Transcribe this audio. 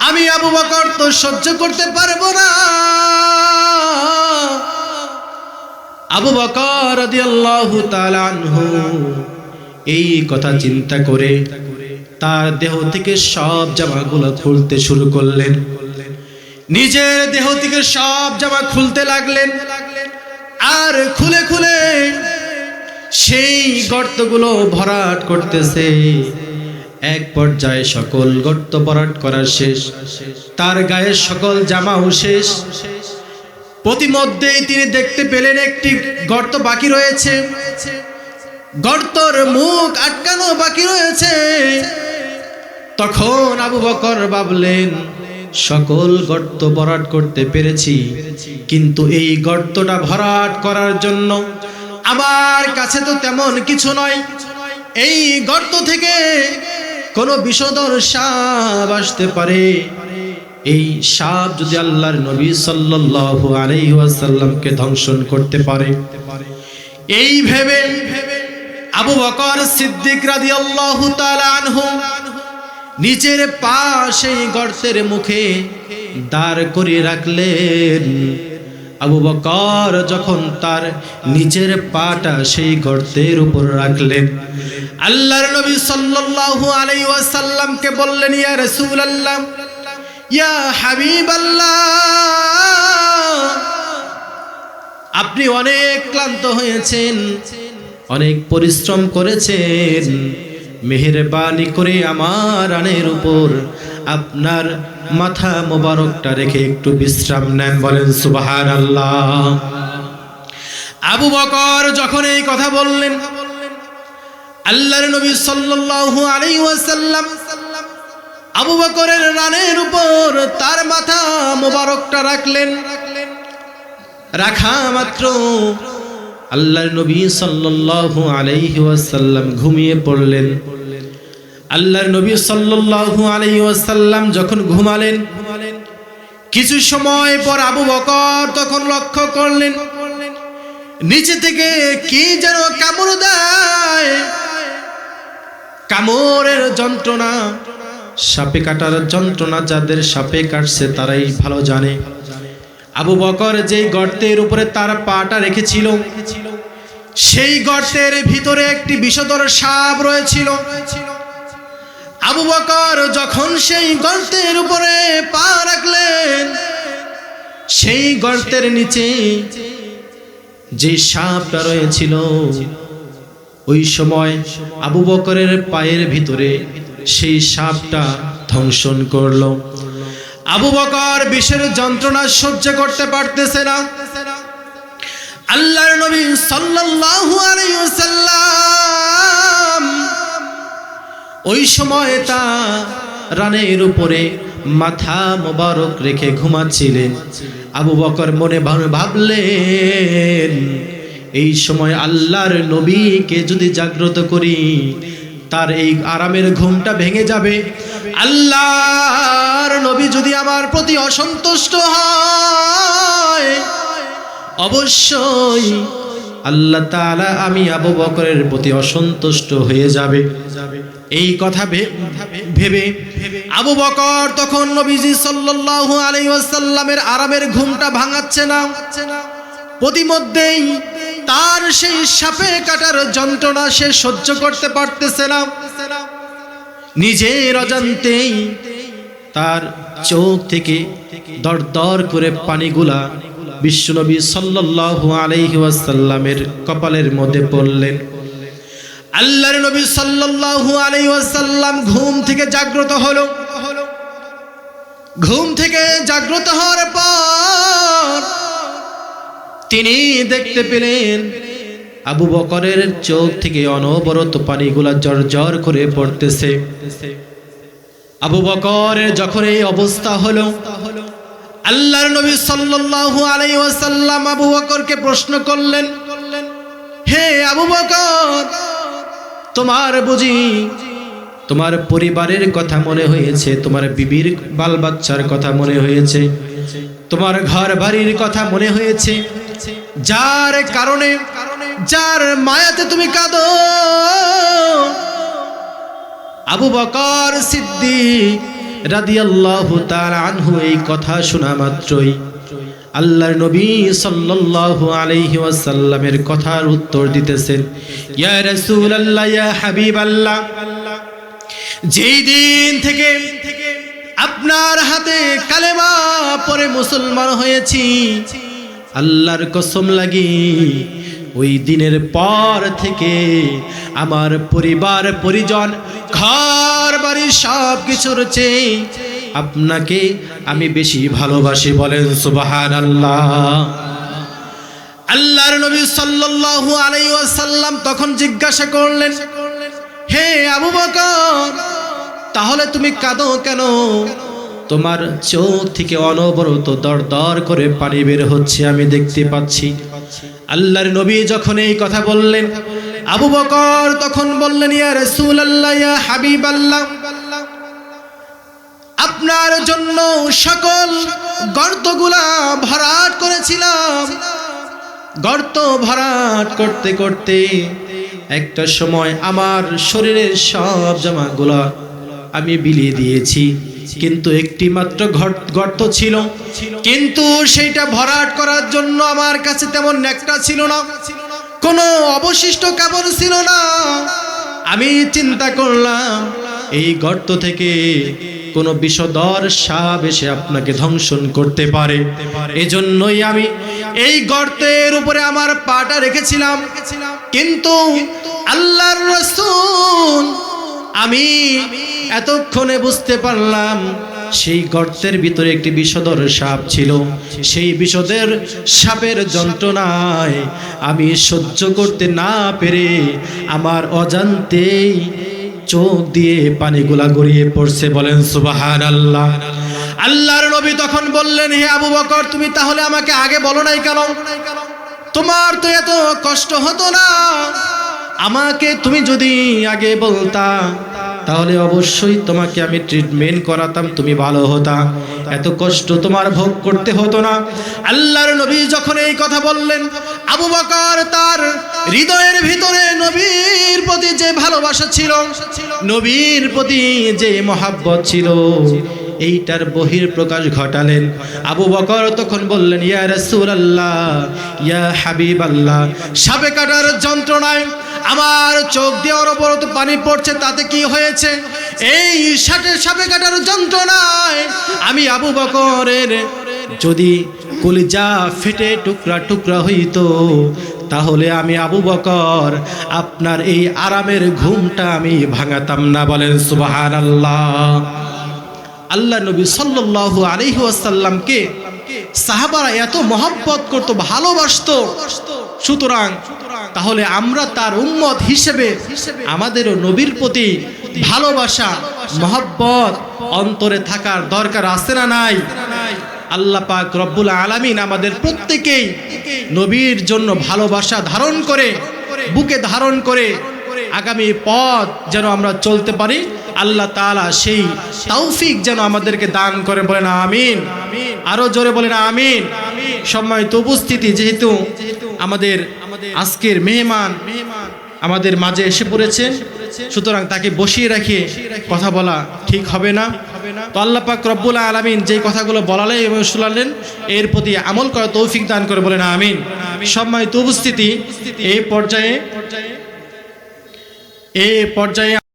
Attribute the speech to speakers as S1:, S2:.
S1: আমি আবু বকর তো সহ্য করতে পারবো না। আবু বকর রাদিয়াল্লাহু তাআলা আনহু এই কথা চিন্তা করে তার দেহ থেকে সব জামাগুলো খুলতে শুরু করলেন। নিজের দেহ থেকে সব জামা খুলতে লাগলেন, আর খুলে খুলে সেই গর্তগুলো ভরাট করতেছে। এক পর্যায়ে সকল গর্ত ভরাট করা শেষ, তার গায়ের সকল জামাও শেষ। প্রতিমধ্যেই তিনি দেখতে পেলেন একটি গর্ত বাকি রয়েছে, গর্তর মুখ আটকানো বাকি রয়েছে। তখন আবু বকর ভাবলেন, সকল গর্ত ভরাট করতে পেরেছি, কিন্তু এই গর্তটা ভরাট করার জন্য আমার কাছে তো তেমন কিছু নয়। এই গর্ত থেকে কোনো বিষধর সাপ আসতে পারে, এই সাপ যদি আল্লাহর নবী সাল্লাল্লাহু আলাইহি ওয়াসাল্লামকে ধ্বংসন করতে পারে। এই ভেবে আবু বকর সিদ্দিক রাদিয়াল্লাহু তাআলা আনহু নিজের পা সেই গর্তের মুখে দাঁড় করিয়ে রাখলেন। আবু বকর যখন তার নিজের পাটা সেই গর্তের উপর রাখলেন, আল্লাহর নবী সাল্লাল্লাহু আলাইহি ওয়াসাল্লামকে বললেন, ইয়া রাসূলুল্লাহ, ইয়া হাবিবাল্লাহ, আপনি অনেক ক্লান্ত হয়েছেন, অনেক পরিশ্রম করেছেন, মেহেরবানি করে আমার রানের উপর আপনার মাথা মোবারকটা রেখে একটু বিশ্রাম নেন। বলেন সুবহানাল্লাহ। আবু বকর যখন এই কথা বললেন, আল্লাহর নবী সাল্লাল্লাহু আলাইহি ওয়াসাল্লাম আবু বকরের রানের উপর তার মাথা মোবারকটা রাখলেন। রাখা মাত্র আল্লাহর নবী সাল্লাল্লাহু আলাইহি ওয়াসাল্লাম ঘুমিয়ে পড়লেন। আল্লাহর নবী সাল্লাল্লাহু আলাইহি ওয়াসাল্লাম যখন ঘুমালেন, কিছু সময় পর আবু বকর তখন লক্ষ্য করলেন নিচে থেকে কি যেন কামড় দেয়। কামড়ের যন্ত্রণা, সাপে কাটার যন্ত্রণা যাদের সাপে কাটছে তারাই ভালো জানে। আবু বকর যেই গর্তের উপরে তার পাটা রেখেছিল, সেই গর্তের ভিতরে একটি বিষধর সাপ রয়েছিল। আবু বকর যখন সেই গর্তের উপরে পা রাখলেন, সেই গর্তের নিচে যে সাপটা রয়েছিল, ওই সময় আবু বকরের পায়ের ভিতরে সেই সাপটা দংশন করলো। আবু বকর বিষের যন্ত্রণা সহ্য করতে পারতেছে না। আল্লাহর নবী সাল্লাল্লাহু আলাইহি ওয়াসাল্লাম ওই সময় তা রানের উপরে মাথা মোবারক রেখে ঘুমাচ্ছিলেন। আবু বকর মনে ভাবলেন, এই সময় আল্লাহর নবীকে যদি জাগ্রত করি, তার এই আরামের ঘুমটা ভেঙে যাবে। আল্লাহর নবী যদি আমার প্রতি অসন্তুষ্ট হয়, অবশ্যই আল্লাহ তাআলা আমি আবু বকরের প্রতি অসন্তুষ্ট হয়ে যাবে। এই কথা ভেবে আবু বকর তখন নবীজি সাল্লাল্লাহু আলাইহি ওয়াসাল্লামের আরামের ঘুমটা ভাঙাচ্ছে না। প্রতিমধ্যেই তার সেই সাপে কাটার যন্ত্রণা সে সহ্য করতে পারতেছে না। নিজের অজান্তেই তার চোখ থেকে দরদর করে পানিগুলা বিশ্বনবী সাল্লাল্লাহু আলাইহি ওয়াসাল্লামের কপালের মধ্যে পড়লেন। আল্লাহর নবী সাল্লাল্লাহু আলাইহি ওয়াসাল্লাম ঘুম থেকে জাগ্রত হলো। ঘুম থেকে জাগ্রত হওয়ার পর তিনি দেখতে পেলেন আবু বকরের চোখ থেকে অনবরত পানিগুলা জরজর করে পড়তেছে। আবু বকরের যখন এই অবস্থা হলো, আল্লাহর নবী সাল্লাল্লাহু আলাইহি ওয়াসাল্লাম আবু বকরকে প্রশ্ন করলেন, হে আবু বকর, তোমার বুঝি তোমার পরিবারের কথা মনে হয়েছে, তোমার বিবির বাল বাচ্চার কথা মনে হয়েছে, তোমার ঘর বাড়ির কথা মনে হয়েছে, যার কারণে যার মায়াতে তুমি কাঁদো? আবু বকর সিদ্দিক রাদিয়াল্লাহু তাআলা আনহু এই কথা শোনা মাত্রই আল্লাহর নবী সাল্লাল্লাহু আলাইহি ওয়াসাল্লামের কথার উত্তর দিতেছেন, ইয়া রাসূলুল্লাহ, ইয়া হাবিবাল্লাহ, যেই দিন থেকে আপনার হাতে কালেমা পড়ে মুসলমান হয়েছি, আল্লাহর কসম লাগি ওই দিনের পর থেকে আমার পরিবার পরিজন ঘর বাড়ি সব কিছুর চেয়ে আপনাকে আমি বেশি ভালোবাসি। বলেন সুবহানাল্লাহ। আল্লাহর নবী সাল্লাল্লাহু আলাইহি ওয়াসাল্লাম তখন জিজ্ঞাসা করলেন, হে আবু বকর, তাহলে তুমি কাঁদো কেন? তোমার চোখ থেকে অনবরত দর দর করে পানি বের হচ্ছে, আমি দেখতে পাচ্ছি। আল্লাহর নবী যখন এই কথা বললেন, আবু বকর তখন বললেন, ইয়া রাসূলুল্লাহ, ইয়া হাবিবাল্লাহ, আপনার জন্য সকল গর্তগুলা ভরাট করেছিলাম। গর্ত ভরাট করতে করতে একটা সময় আমার শরীরের সব জামাগুলা আমি বিলিয়ে দিয়েছি, কিন্তু একটি মাত্র গর্ত ছিল, কিন্তু সেইটা ভরাট করার জন্য আমার কাছে তেমন একটা ছিল না, কোনো অবশিষ্ট কাপড় ছিল না। আমি চিন্তা করলাম এই গর্ত থেকে কোনো বিষধর সাপ এসে আপনাকে ধ্বংসন করতে পারে, এজন্যই আমি এই গর্তের উপরে আমার পাটা রেখেছিলাম। কিন্তু আল্লাহর রাসূল, আমি এতক্ষণে বুঝতে পারলাম সেই গর্তের ভিতরে একটি বিষধর সাপ ছিল। সেই বিষধর সাপের যন্ত্রণায় আমি সহ্য করতে না পেরে আমার অজান্তেই চোখ দিয়ে পানিগুলা গড়িয়ে পড়ছে। বলেন সুবহানাল্লাহ। আল্লাহর নবী তখন বললেন, হে আবু বকর, তুমি তাহলে আমাকে আগে বলো নাই কেন? তোমার তো এত কষ্ট হতো না, আমাকে তুমি যদি আগে বলতা তাহলে অবশ্যই তোমাকে আমি ট্রিটমেন্ট করাতাম, তুমি ভালো হতা, এত কষ্ট তোমার ভোগ করতে হতো না। আল্লাহর নবী যখন এই কথা বললেন, আবু বকর তার হৃদয়ের ভিতরে নবীর প্রতি যে ভালোবাসা ছিল, নবীর প্রতি যে মহাব্বত ছিল, এইটার বহির প্রকাশ ঘটালেন। আবু বকর তখন বললেন, ইয়া রাসূলুল্লাহ, ইয়া হাবিবাল্লাহ, সাপে কাটার যন্ত্রণায় আমার চোখ দিয়ে অনবরত পানি পড়ছে, তাতে কি হয়েছে? এই সাপে কাটার যন্ত্রণায় আমি আবু বকরের যদি কলিজা ফেটে টুকরা টুকরা হইতো, তাহলে আমি আবু বকর আপনার এই আরামের ঘুমটা আমি ভাঙাতাম না। বলেন সুবহানাল্লাহ। আল্লাহ নবী সাল্লাল্লাহু আলাইহি ওয়াসাল্লামকে সাহাবারা এত মহব্বত করত, ভালোবাসতো। সুতরাং তাহলে আমরা তার উম্মত হিসেবে আমাদেরও নবীর প্রতি ভালোবাসা মহব্বত অন্তরে থাকার দরকার আছে না নাই? আল্লাহ পাক রব্বুল আলামিন আমাদের প্রত্যেকেই নবীর জন্য ভালোবাসা ধারণ করে, বুকে ধারণ করে আগামী পথ যেন আমরা চলতে পারি, আল্লাহ তাআলা সেই তৌফিক যেন আমাদেরকে দান করে। বলেন আমিন। আরো জোরে বলেন আমিন। সম্মানিত উপস্থিতি, যেহেতু আমাদের আজকের মেহমান আমাদের মাঝে এসে পড়েছেন, সুতরাং তাকে বসিয়ে রেখে কথা বলা ঠিক হবে না। তো আল্লাহ পাক রব্বুল আলামিন যেই কথাগুলো বলালেন এবং শুনালেন, এর প্রতি আমল করা তৌফিক দান করে। বলেন আমিন। সম্মানিত উপস্থিতি, এই পর্যায়ে